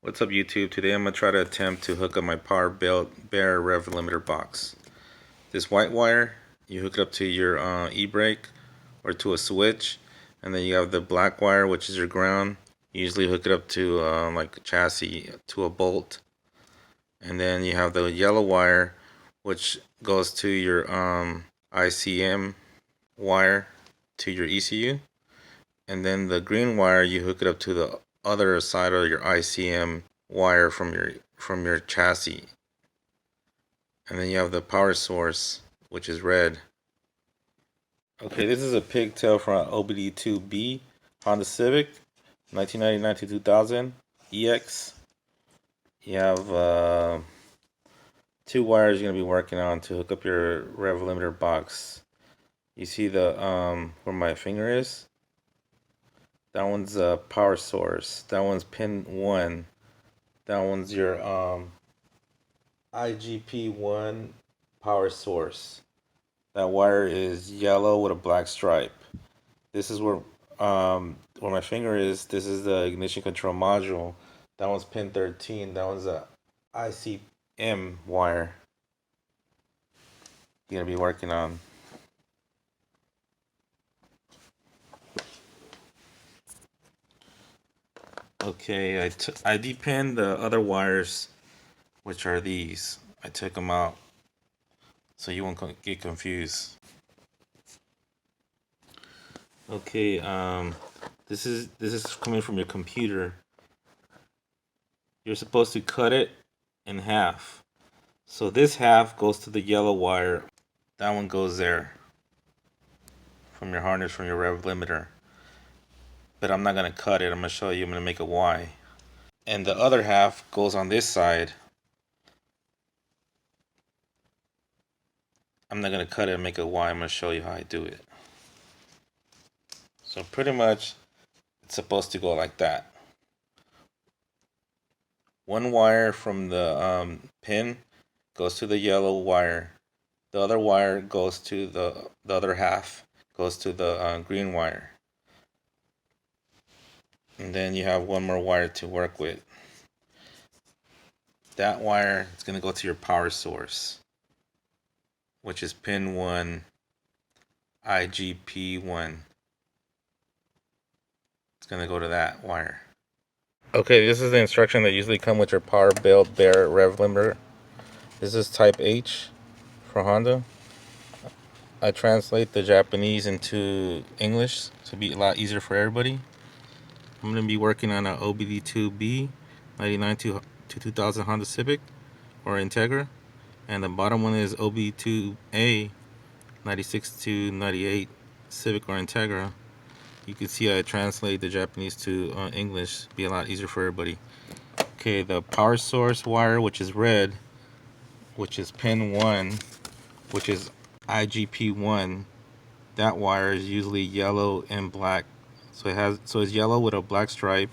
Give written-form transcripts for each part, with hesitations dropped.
What's up YouTube? Today I'm going to try to attempt to hook up my power bare rev limiter box. This white wire, you hook it up to your e-brake or to a switch, and then you have the black wire, which is your ground. You usually hook it up to like a chassis, to a bolt. And then you have the yellow wire, which goes to your ICM wire to your ECU. And then the green wire, you hook it up to the other side of your ICM wire from your chassis. And then you have the power source, which is red. Okay, this is a pigtail from an OBD2B Honda Civic 1999 to 2000 EX. You have two wires you're going to be working on to hook up your rev limiter box. You see the where my finger is? That one's a power source. That one's pin 1. That one's your IGP1 power source. That wire is yellow with a black stripe. This is where my finger is. This is the ignition control module. That one's pin 13. That one's a ICM wire you're gonna be working on. Okay, I depinned the other wires, which are these. I took them out so you won't get confused. Okay, this is coming from your computer. You're supposed to cut it in half. So this half goes to the yellow wire. That one goes there from your harness, from your rev limiter. But I'm not gonna cut it. I'm gonna show you. I'm gonna make a Y. And the other half goes on this side. I'm not gonna cut it and make a Y. I'm gonna show you how I do it. So pretty much it's supposed to go like that. One wire from the pin goes to the yellow wire. The other wire goes to the other half goes to the green wire. And then you have one more wire to work with. That wire is going to go to your power source, which is pin 1, IGP1. It's going to go to that wire. Okay, this is the instruction that usually come with your power bare rev limiter. This is type H for Honda. I translate the Japanese into English to be a lot easier for everybody. I'm going to be working on an OBD2B 99 to 2000 Honda Civic or Integra. And the bottom one is OB2A 96 to 98 Civic or Integra. You can see I translate the Japanese to English to be a lot easier for everybody. Okay, the power source wire, which is red, which is pin 1, which is IGP1, that wire is usually yellow and black. So it's yellow with a black stripe,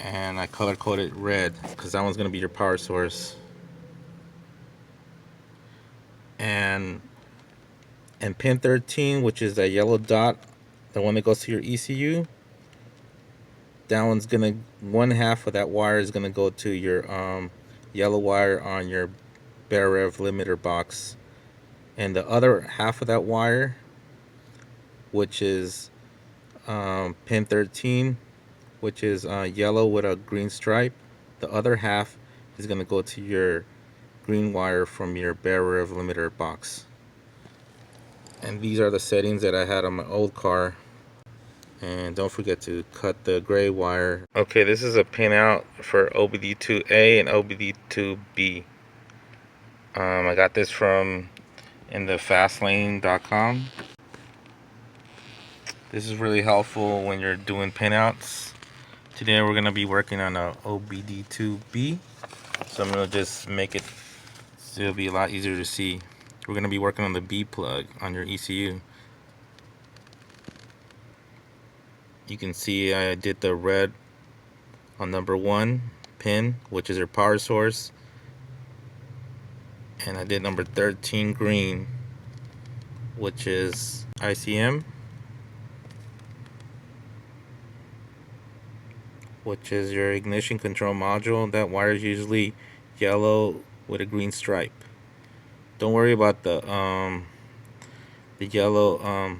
and I color coded red because that one's gonna be your power source. And pin 13, which is that yellow dot, the one that goes to your ECU, that one's gonna, one half of that wire is gonna go to your yellow wire on your bare rev limiter box, and the other half of that wire, which is pin 13, which is yellow with a green stripe, the other half is gonna go to your green wire from your bare rev limiter box. And these are the settings that I had on my old car. And don't forget to cut the gray wire. Okay, this is a pinout for OBD2A and OBD2B. I got this from in the fastlane.com. This is really helpful when you're doing pinouts. Today we're gonna be working on a OBD2B. So I'm gonna just make it so it'll be a lot easier to see. We're gonna be working on the B plug on your ECU. You can see I did the red on number 1 pin, which is your power source, and I did number 13 green, which is ICM, which is your ignition control module. That wire is usually yellow with a green stripe. Don't worry about the yellow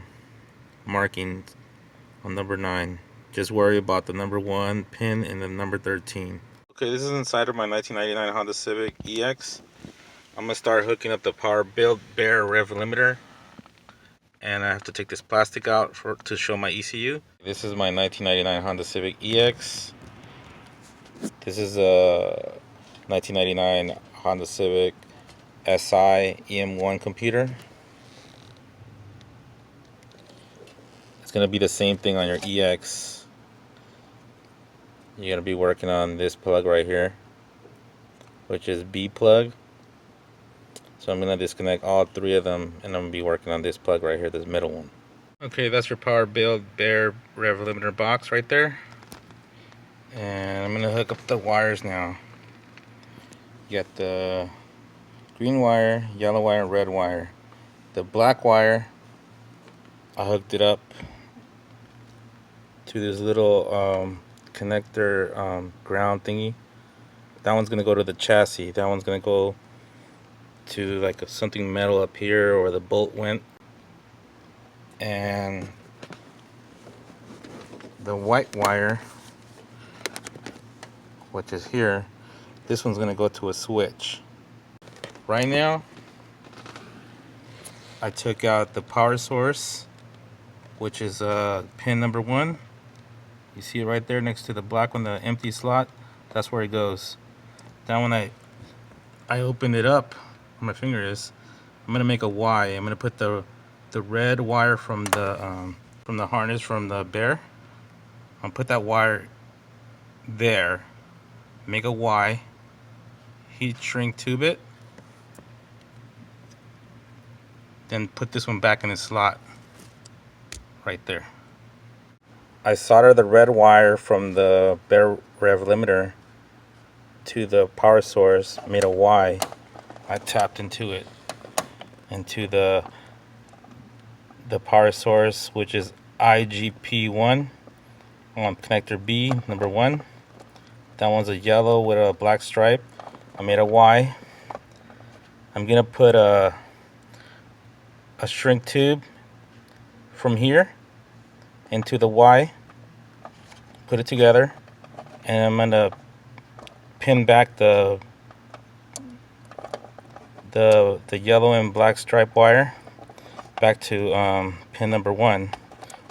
marking on number 9. Just worry about the number 1 pin and the number 13. Okay, this is inside of my 1999 Honda Civic EX. I'm gonna start hooking up the power build bare rev limiter, and I have to take this plastic out to show my ECU. This is my 1999 Honda Civic EX. This is a 1999 Honda Civic SI EM1 computer. It's gonna be the same thing on your EX. You're gonna be working on this plug right here, which is B plug. So I'm gonna disconnect all 3 of them, and I'm gonna be working on this plug right here, this middle one. Okay, that's your power build bare rev limiter box right there. And I'm gonna hook up the wires now. You got the green wire, yellow wire, and red wire. The black wire, I hooked it up to this little connector ground thingy. That one's gonna go to the chassis. That one's gonna go to like something metal up here, or the bolt went. And the white wire, which is here, this one's gonna go to a switch. Right now, I took out the power source, which is pin number 1. You see it right there next to the black one, the empty slot. That's where it goes. That one I opened it up. Where my finger is. I'm gonna make a Y. I'm gonna put the red wire from the harness from the bear. I'll put that wire there. Make a Y. Heat shrink tube it. Then put this one back in the slot. Right there. I soldered the red wire from the bare rev limiter to the power source, made a Y. I tapped into it, into the power source, which is IGP1 on connector B, number 1. That one's a yellow with a black stripe. I made a Y. I'm gonna put a shrink tube from here into the Y, put it together, and I'm gonna pin back the yellow and black stripe wire back to pin number 1,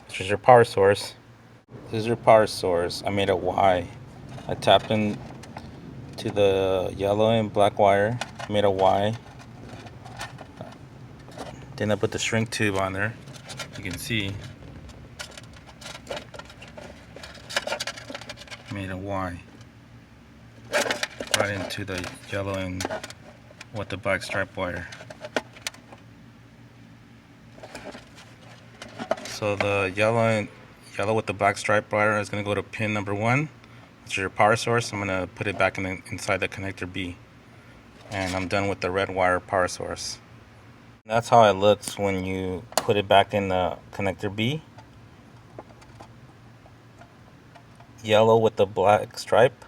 which is your power source. This is your power source. I made a Y. I tapped in to the yellow and black wire, made a Y. Then I put the shrink tube on there. You can see, made a Y right into the yellow and with the black stripe wire. So the yellow with the black stripe wire is going to go to pin number 1, which is your power source. I'm going to put it back inside the connector B, and I'm done with the red wire power source. That's how it looks when you put it back in the connector B. Yellow with the black stripe.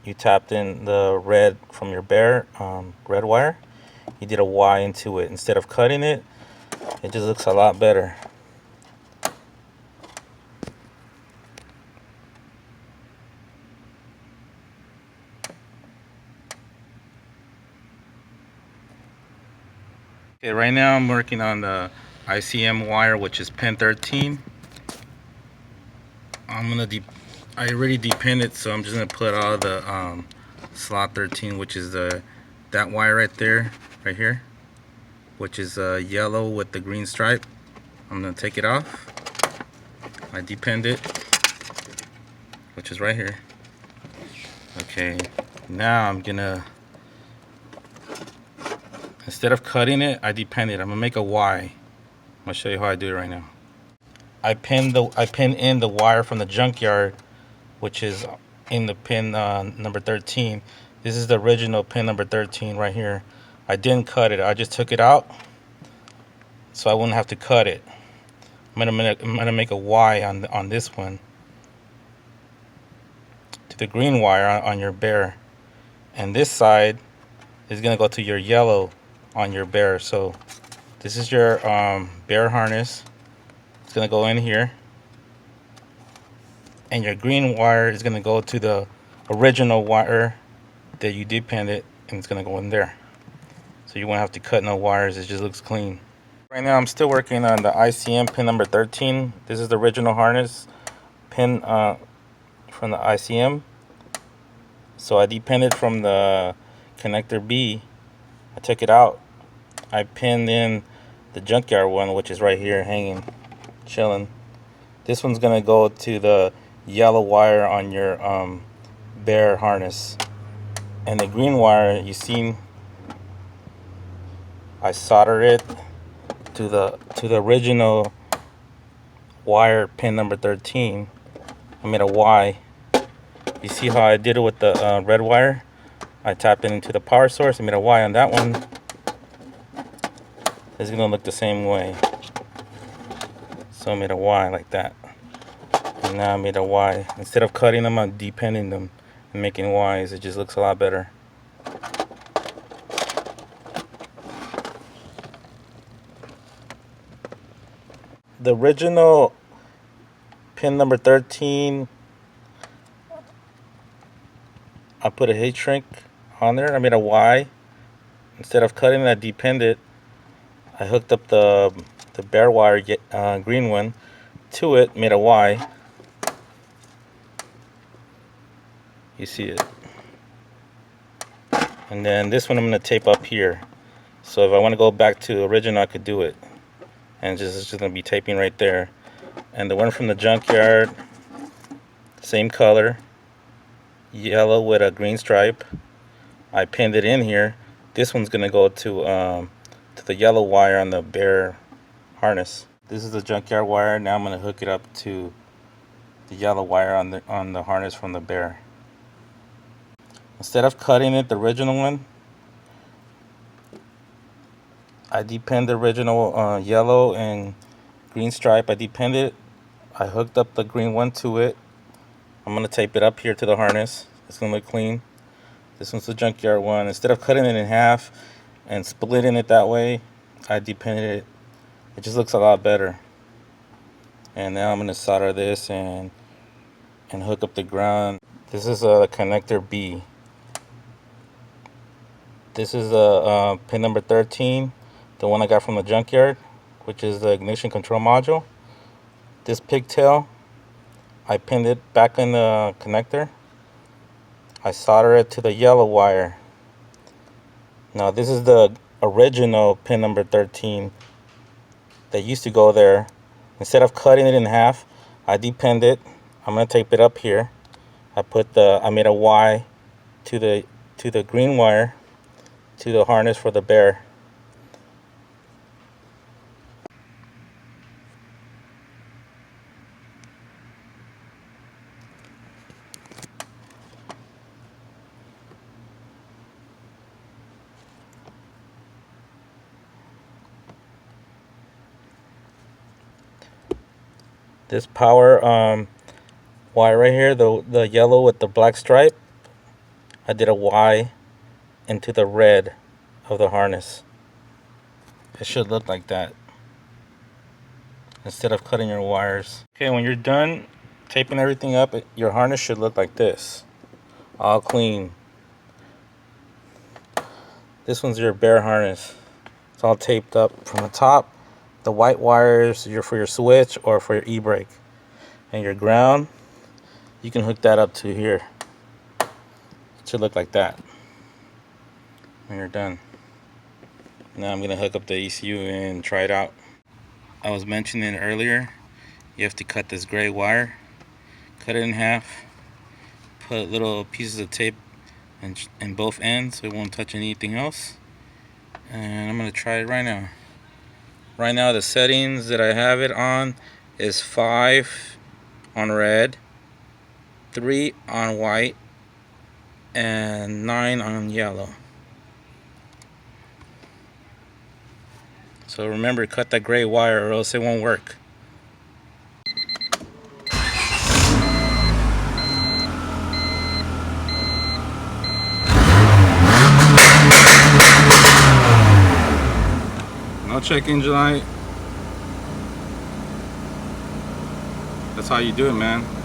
You tapped in the red from your bare red wire. You did a Y into it. Instead of cutting it, it just looks a lot better. Okay, right now I'm working on the ICM wire, which is pin 13. I already depinned it, so I'm just gonna put all the slot 13, which is that wire right there, right here, which is yellow with the green stripe. I'm gonna take it off. I depinned it, which is right here. Okay, now I'm gonna, instead of cutting it, I depinned it. I'm gonna make a Y. I'm gonna show you how I do it right now. I pin in the wire from the junkyard, which is in the pin number 13. This is the original pin number 13 right here. I didn't cut it. I just took it out so I wouldn't have to cut it. I'm gonna make a Y on this one. the green wire on your bear, and this side is gonna go to your yellow on your bear. So this is your bear harness. It's gonna go in here, and your green wire is gonna go to the original wire that you depended, and it's gonna go in there. So you won't have to cut no wires. It just looks clean. Right now I'm still working on the ICM pin number 13. This is the original harness pin from the ICM. So I depended from the connector B. I took it out. I pinned in the junkyard one, which is right here hanging, chilling. This one's gonna go to the yellow wire on your bear harness, and the green wire you seen, I soldered it to the original wire pin number 13. I made a Y. You see how I did it with the red wire? I tapped it into the power source. I made a Y on that one. It's gonna look the same way. So I made a Y like that. And now I made a Y. Instead of cutting them, I'm depending them and making Ys. It just looks a lot better. The original pin number 13, I put a heat shrink on there. I made a Y. Instead of cutting it, I depended. I hooked up the bare wire, green one, to it, made a Y. You see it. And then this one I'm going to tape up here. So if I want to go back to original, I could do it. And it's just going to be taping right there. And the one from the junkyard, same color, yellow with a green stripe. I pinned it in here. This one's going to go to the yellow wire on the bear harness. This is the junkyard wire. Now I'm going to hook it up to the yellow wire on the harness from the bear. Instead of cutting it, the original one, I depend the original yellow and green stripe. I depended it. I hooked up the green one to it. I'm going to tape it up here to the harness. It's going to look clean. This one's the junkyard one. Instead of cutting it in half and splitting it that way, I depended it. It just looks a lot better. And now I'm going to solder this and hook up the ground. This is a connector B. This is a pin number 13, the one I got from the junkyard, which is the ignition control module. This pigtail, I pinned it back in the connector. I solder it to the yellow wire. Now this is the original pin number 13 that used to go there. Instead of cutting it in half, I depend it. I'm gonna tape it up here. I made a Y to the green wire to the harness for the bear. This power wire right here, the yellow with the black stripe, I did a Y into the red of the harness. It should look like that instead of cutting your wires. Okay, when you're done taping everything up, your harness should look like this, all clean. This one's your bear harness. It's all taped up from the top. The white wires are for your switch or for your e-brake. And your ground, you can hook that up to here. It should look like that when you're done. Now I'm going to hook up the ECU and try it out. I was mentioning earlier, you have to cut this gray wire. Cut it in half. Put little pieces of tape in both ends so it won't touch anything else. And I'm going to try it right now. Right now the settings that I have it on is 5 on red, 3 on white, and 9 on yellow. So remember, cut that gray wire or else it won't work. check engine light. That's how you do it, man.